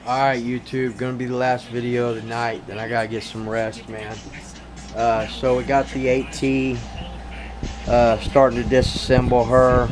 Alright, YouTube, gonna be the last video of the night. Then I gotta get some rest, man. So we got the 8T, starting to disassemble her.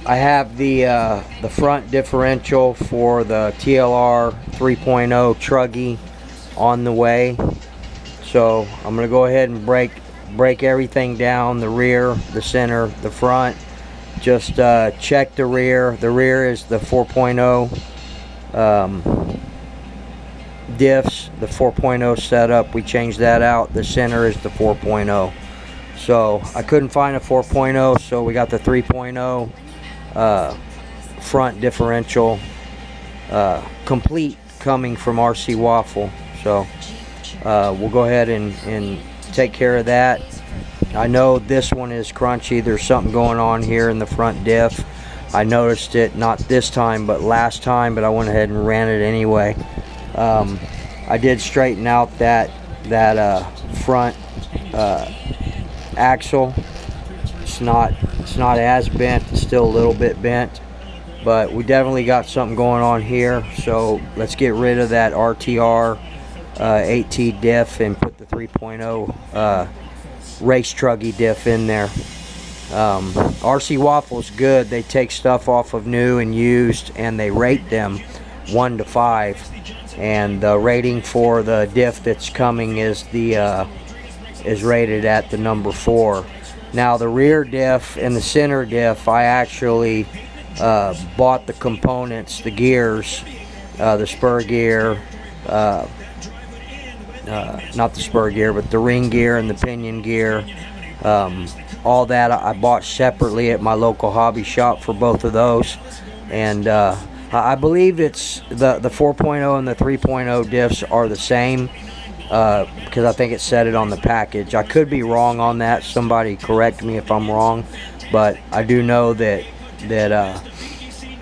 I have the front differential for the TLR 3.0 Truggy on the way. So I'm gonna go ahead and break everything down: the rear, the center, the front. Just check the rear. The rear is the 4.0 diffs, the 4.0 setup. We changed that out. The center is the 4.0. So I couldn't find a 4.0, so we got the 3.0 front differential complete, coming from RC Waffle. So we'll go ahead and take care of that. I know this one is crunchy. There's something going on here in the front diff. I noticed it not this time but last time, but I went ahead and ran it anyway. I did straighten out that front axle. It's not as bent. It's still a little bit bent, but we definitely got something going on here. So let's get rid of that RTR 8T diff and put the 3.0 race truggy diff in there. RC Waffle's good. They take stuff off of new and used and they rate them 1 to 5, and the rating for the diff that's coming is rated at the number 4. Now the rear diff and the center diff, I actually bought the components, the gears, the spur gear, not the spur gear, but the ring gear and the pinion gear. All that I bought separately at my local hobby shop for both of those. And I believe it's the 4.0 and the 3.0 diffs are the same, because I think it said it on the package. I could be wrong on that. Somebody correct me if I'm wrong, but I do know that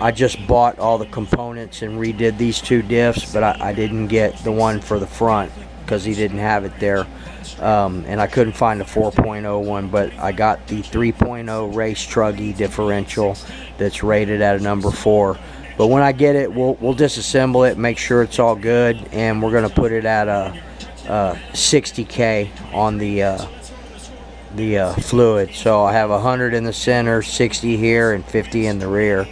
I just bought all the components and redid these two diffs, but I didn't get the one for the front because he didn't have it there. And I couldn't find a 4.0 one, but I got the 3.0 race truggy differential that's rated at a number 4. But when I get it, we'll disassemble it, make sure it's all good, and we're gonna put it at a 60K on the fluid. So I have 100 in the center, 60 here, and 50 in the rear.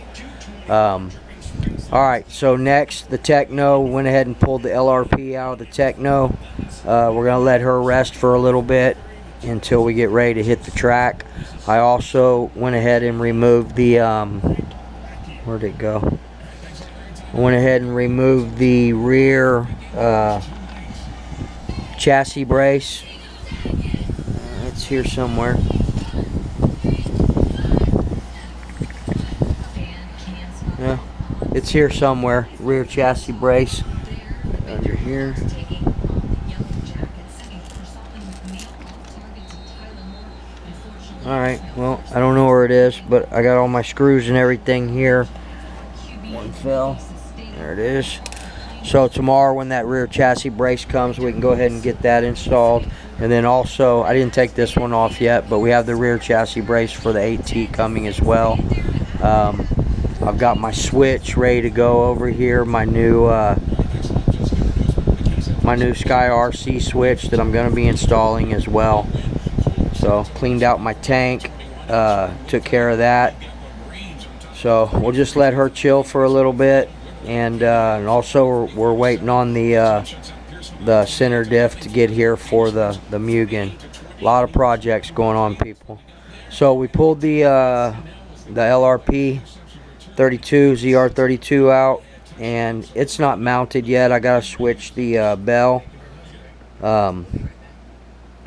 Alright, so next, the Techno. Went ahead and pulled the LRP out of the Techno. We're going to let her rest for a little bit until we get ready to hit the track. I also went ahead and removed the, where'd it go? I went ahead and removed the rear chassis brace. It's here somewhere. Yeah, it's here somewhere. Rear chassis brace under here. Alright, well, I don't know where it is, but I got all my screws and everything here. One fell. There it is. So tomorrow when that rear chassis brace comes, we can go ahead and get that installed. And then also, I didn't take this one off yet, but we have the rear chassis brace for the 8T coming as well. I've got my switch ready to go over here, my new Sky RC switch that I'm going to be installing as well. So cleaned out my tank, took care of that. So we'll just let her chill for a little bit, and also we're waiting on the center diff to get here for the Mugen. A lot of projects going on, people. So we pulled the LRP 32 ZR32 out, and it's not mounted yet. I gotta switch the bell.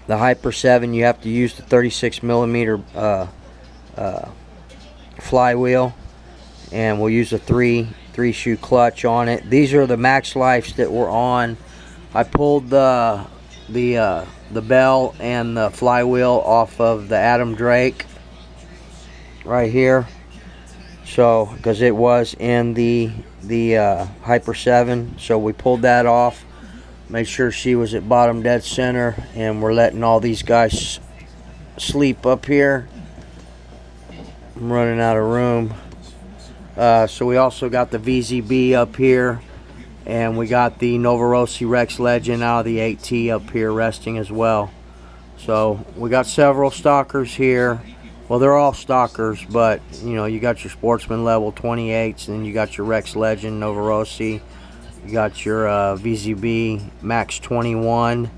The Hyper7, you have to use the 36mm flywheel, and we'll use a three shoe clutch on it. These are the max lifes that we're on. I pulled the bell and the flywheel off of the Adam Drake right here. So, because it was in the Hyper7, so we pulled that off, made sure she was at bottom dead center, and we're letting all these guys sleep up here. I'm running out of room. So we also got the VZB up here, and we got the Novorossi Rex Legend out of the 8T up here resting as well. So we got several stockers here. Well, they're all stockers, but you know, you got your Sportsman level 28s, and then you got your Rex Legend Novorossi. You got your VZB Max 21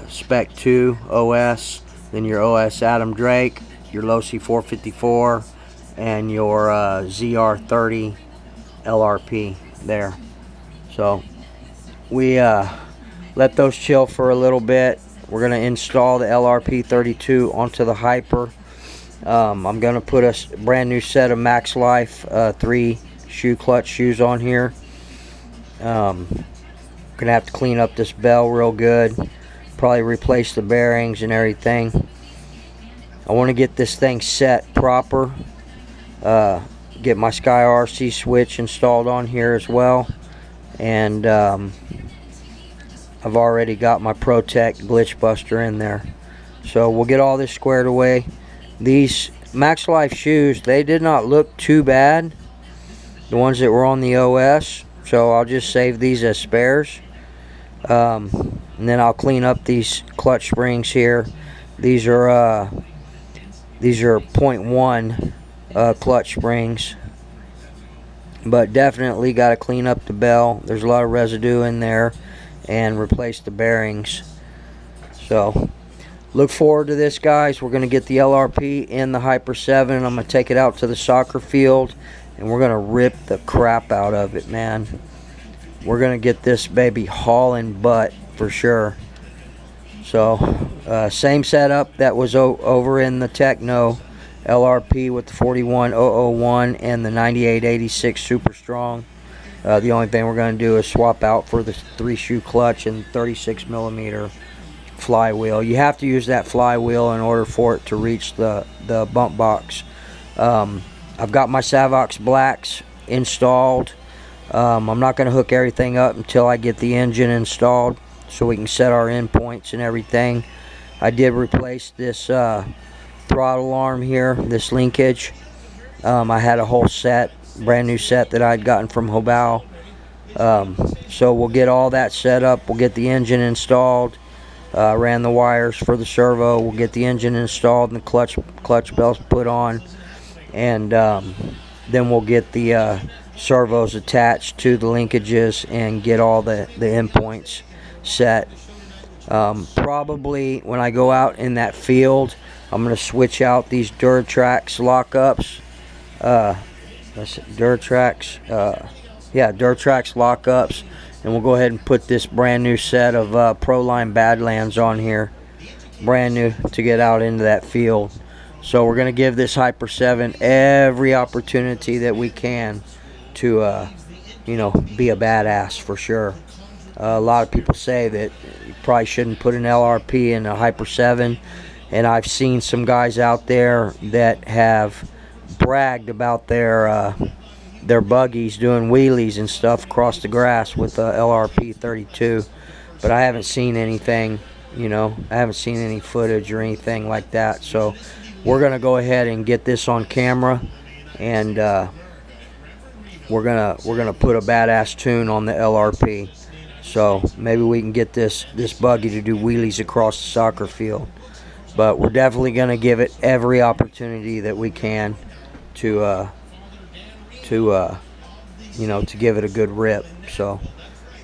Spec 2 OS, then your OS Adam Drake, your Losi 454, and your ZR30 LRP there. So we let those chill for a little bit. We're going to install the LRP 32 onto the Hyper. I'm going to put a brand new set of Max Life 3 shoe clutch shoes on here. Going to have to clean up this bell real good. Probably replace the bearings and everything. I want to get this thing set proper. Get my Sky RC switch installed on here as well. And I've already got my Protect glitch buster in there. So we'll get all this squared away. These Max Life shoes, they did not look too bad, the ones that were on the OS. So I'll just save these as spares. And then I'll clean up these clutch springs here. These are 0.1 clutch springs, but definitely got to clean up the bell. There's a lot of residue in there, and replace the bearings. So look forward to this, guys. We're going to get the LRP in the Hyper7. I'm going to take it out to the soccer field, and we're going to rip the crap out of it, man. We're going to get this baby hauling butt for sure. So same setup that was over in the Techno LRP with the 41001 and the 9886 Super Strong. The only thing we're going to do is swap out for the 3-shoe clutch and 36mm flywheel. You have to use that flywheel in order for it to reach the bump box. I've got my Savox Blacks installed. I'm not going to hook everything up until I get the engine installed, so we can set our endpoints and everything. I did replace this throttle arm here, this linkage. I had a whole set, brand new set that I'd gotten from Hobao. So we'll get all that set up. We'll get the engine installed. Ran the wires for the servo. We'll get the engine installed and the clutch belts put on, and then we'll get the servos attached to the linkages and get all the endpoints set. Probably when I go out in that field, I'm going to switch out these Duratrax lockups. Duratrax lockups, and we'll go ahead and put this brand new set of Proline Badlands on here, brand new, to get out into that field. So we're going to give this Hyper7 every opportunity that we can to you know, be a badass for sure. A lot of people say that you probably shouldn't put an LRP in a Hyper7, and I've seen some guys out there that have bragged about their buggies doing wheelies and stuff across the grass with a LRP 32, but I haven't seen anything, you know, I haven't seen any footage or anything like that. So we're gonna go ahead and get this on camera, and we're gonna put a badass tune on the LRP. So maybe we can get this buggy to do wheelies across the soccer field. But we're definitely gonna give it every opportunity that we can to you know, to give it a good rip. So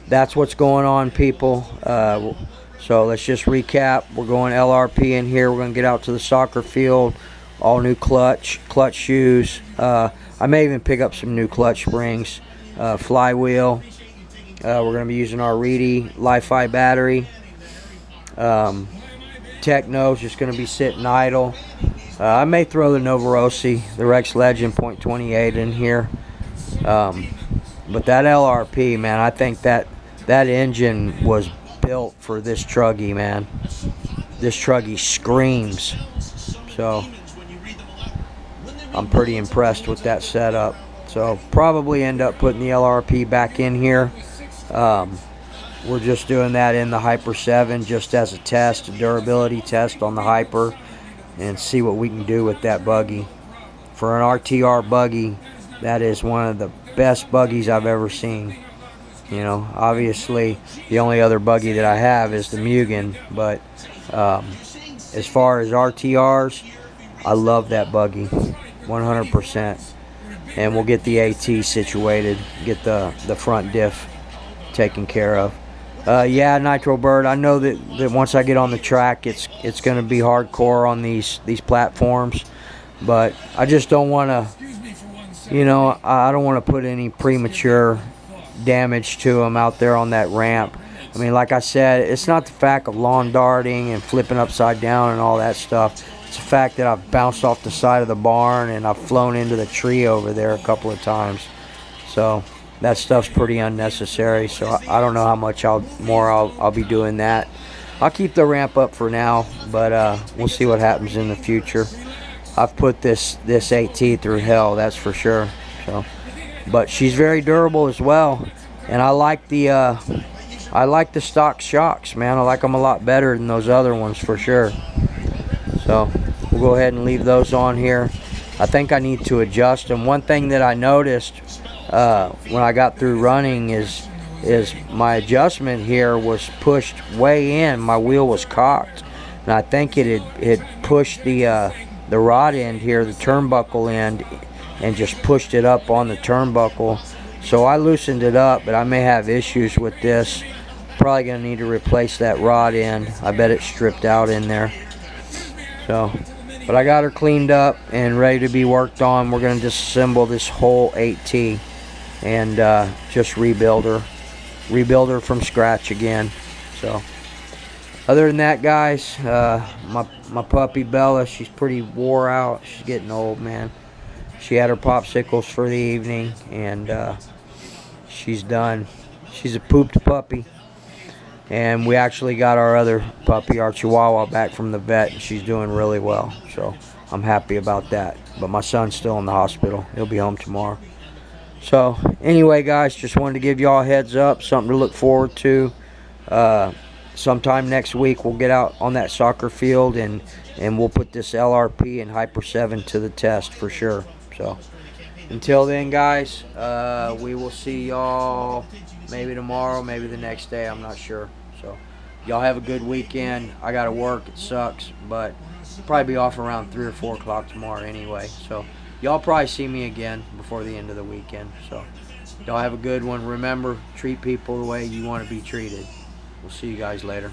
that's what's going on, people. So let's just recap. We're going LRP in here. We're gonna get out to the soccer field. All new clutch shoes. I may even pick up some new clutch springs. Flywheel. We're going to be using our Reedy Li-Fi battery. Techno's just going to be sitting idle. I may throw the Novorossi, the Rex Legend .28 in here. But that LRP, man, I think that engine was built for this truggy, man. This truggy screams. So I'm pretty impressed with that setup. So probably end up putting the LRP back in here. We're just doing that in the Hyper7 just as a test, a durability test on the Hyper, and see what we can do with that buggy. For an RTR buggy, that is one of the best buggies I've ever seen. You know, obviously the only other buggy that I have is the Mugen, but as far as RTRs, I love that buggy 100%. And we'll get the AT situated, get the front diff taken care of. Yeah, Nitro Bird, I know that once I get on the track, it's going to be hardcore on these platforms, but I just don't want to, you know, I don't want to put any premature damage to them out there on that ramp. I mean, like I said, it's not the fact of lawn darting and flipping upside down and all that stuff. It's the fact that I've bounced off the side of the barn and I've flown into the tree over there a couple of times. So that stuff's pretty unnecessary. So I don't know how much more I'll be doing that. I'll keep the ramp up for now, but we'll see what happens in the future. I've put this AT through hell, that's for sure. So, but she's very durable as well, and I like the stock shocks, man. I like them a lot better than those other ones for sure. So we'll go ahead and leave those on here. I think I need to adjust them. One thing that I noticed when I got through running is my adjustment here was pushed way in. My wheel was cocked, and I think it had pushed the rod end here, the turnbuckle end, and just pushed it up on the turnbuckle. So I loosened it up, but I may have issues with this. Probably gonna need to replace that rod end. I bet it's stripped out in there. So, but I got her cleaned up and ready to be worked on. We're gonna disassemble this whole 8T and just rebuild her from scratch again. So other than that, guys, my puppy Bella, she's pretty wore out. She's getting old, man. She had her popsicles for the evening, and she's done. She's a pooped puppy. And we actually got our other puppy, our Chihuahua, back from the vet, and she's doing really well. So I'm happy about that. But my son's still in the hospital. He'll be home tomorrow. So anyway, guys, just wanted to give y'all a heads up, something to look forward to. Sometime next week we'll get out on that soccer field and we'll put this LRP and Hyper7 to the test for sure. So until then, guys, we will see y'all maybe tomorrow, maybe the next day, I'm not sure. So y'all have a good weekend. I gotta work, it sucks, but I'll probably be off around 3 or 4 o'clock tomorrow anyway. So y'all probably see me again before the end of the weekend. So y'all have a good one. Remember, treat people the way you want to be treated. We'll see you guys later.